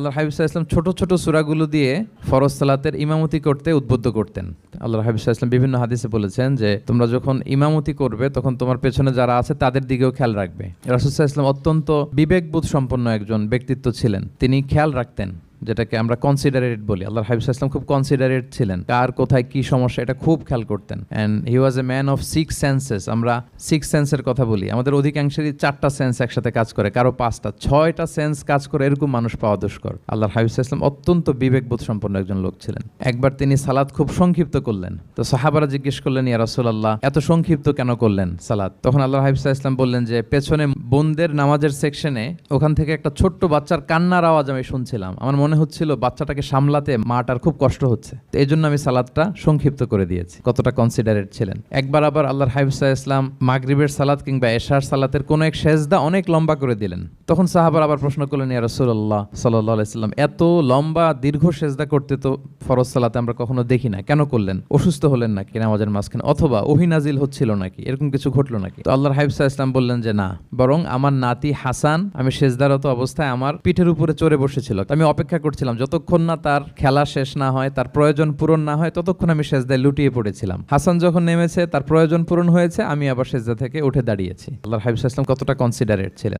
আল্লাহর হাবিব সাল্লাল্লাহু আলাইহি ওয়াসাল্লাম ছোট ছোট সূরাগুলো দিয়ে ফরজ সালাতের ইমামতি করতে উদ্বুদ্ধ করতেন। আল্লাহর হাবিব সাল্লাল্লাহু আলাইহি ওয়াসাল্লাম বিভিন্ন হাদিসে বলেছেন যে তোমরা যখন ইমামতি করবে তখন তোমার পেছনে যারা আছে তাদের দিকেও খেয়াল রাখবে। রাসূল সাল্লাল্লাহু আলাইহি ওয়াসাল্লাম অত্যন্ত বিবেকবোধ সম্পন্ন একজন ব্যক্তিত্ব ছিলেন। তিনি খেয়াল রাখতেন, যেটাকে আমরা কনসিডারেট বলি। আল্লাহর হাবিব সাল্লাল্লাহু আলাইহি ওয়াসাল্লাম খুব কনসিডারেট ছিলেন, কার কোথায় কি সমস্যা এটা খুব খেয়াল করতেন। And he was a man of six senses. আমরা সিক্স সেন্সের কথা বলি, আমাদের অধিকাংশেরই 4টা সেন্স একসাথে কাজ করে, কারো 5টা 6টা সেন্স কাজ করে, এরকম মানুষ পাওয়া দুষ্কর। আল্লাহর হাবিব সাল্লাল্লাহু আলাইহি ওয়াসাল্লাম অত্যন্ত বিবেকবোধ সম্পন্ন একজন লোক ছিলেন। একবার তিনি সালাত খুব সংক্ষিপ্ত করলেন, তো সাহাবারা জিজ্ঞেস করলেন, ইয়া রাসূলুল্লাহ এত সংক্ষিপ্ত কেন করলেন সালাত? তখন আল্লাহর হাবিব সাল্লাল্লাহু আলাইহি ওয়াসাল্লাম বললেন যে পেছনে বোনদের নামাজের সেকশনে ওখান থেকে একটা ছোট্ট বাচ্চার কান্নার আওয়াজ আমি শুনছিলাম, আমার মনে হচ্ছিল বাচ্চাটাকে সামলাতে মাটার খুব কষ্ট হচ্ছে, তো এই জন্য আমি সালাতটা সংক্ষিপ্ত করে দিয়েছি। কতটা কনসিডারেট ছিলেন। একবার আবার আল্লাহর হাবিব সাল্লাল্লাহু আলাইহি ওয়াসাল্লাম মাগরিবের সালাত কিংবা এশার সালাতের কোন এক সেজদা অনেক লম্বা করে দিলেন। তখন সাহাবারা আবার প্রশ্ন করলেন, ইয়া রাসূলুল্লাহ সাল্লাল্লাহু আলাইহি ওয়াসাল্লাম এত লম্বা দীর্ঘ সেজদা করতে তো ফরজ সালাতে আমরা কখনো দেখি না, কেন করলেন? অসুস্থ হলেন নাকি নামাজের মাঝখানে, অথবা ওহী নাজিল হচ্ছিল নাকি, এরকম কিছু ঘটলো নাকি? তো আল্লাহর হাবিব সাল্লাল্লাহু আলাইহি ওয়াসাল্লাম বললেন যে না, বরং আমার নাতি হাসান আমি সেজদারত অবস্থায় আমার পিঠের উপরে চড়ে বসেছিল, আমি অপেক্ষা করছিলাম যতক্ষণ না তার খেলা শেষ না হয়, তার প্রয়োজন পূরণ না হয়, ততক্ষণ আমি সেজদায় লুটিয়ে পড়েছিলাম। হাসান যখন নেমেছে, তার প্রয়োজন পূরণ হয়েছে, আমি আবার সেজদা থেকে উঠে দাঁড়িয়েছি। আল্লাহর হাবিব সাল্লাল্লাহু আলাইহি ওয়াসাল্লাম কতটা কনসিডারেট ছিলেন।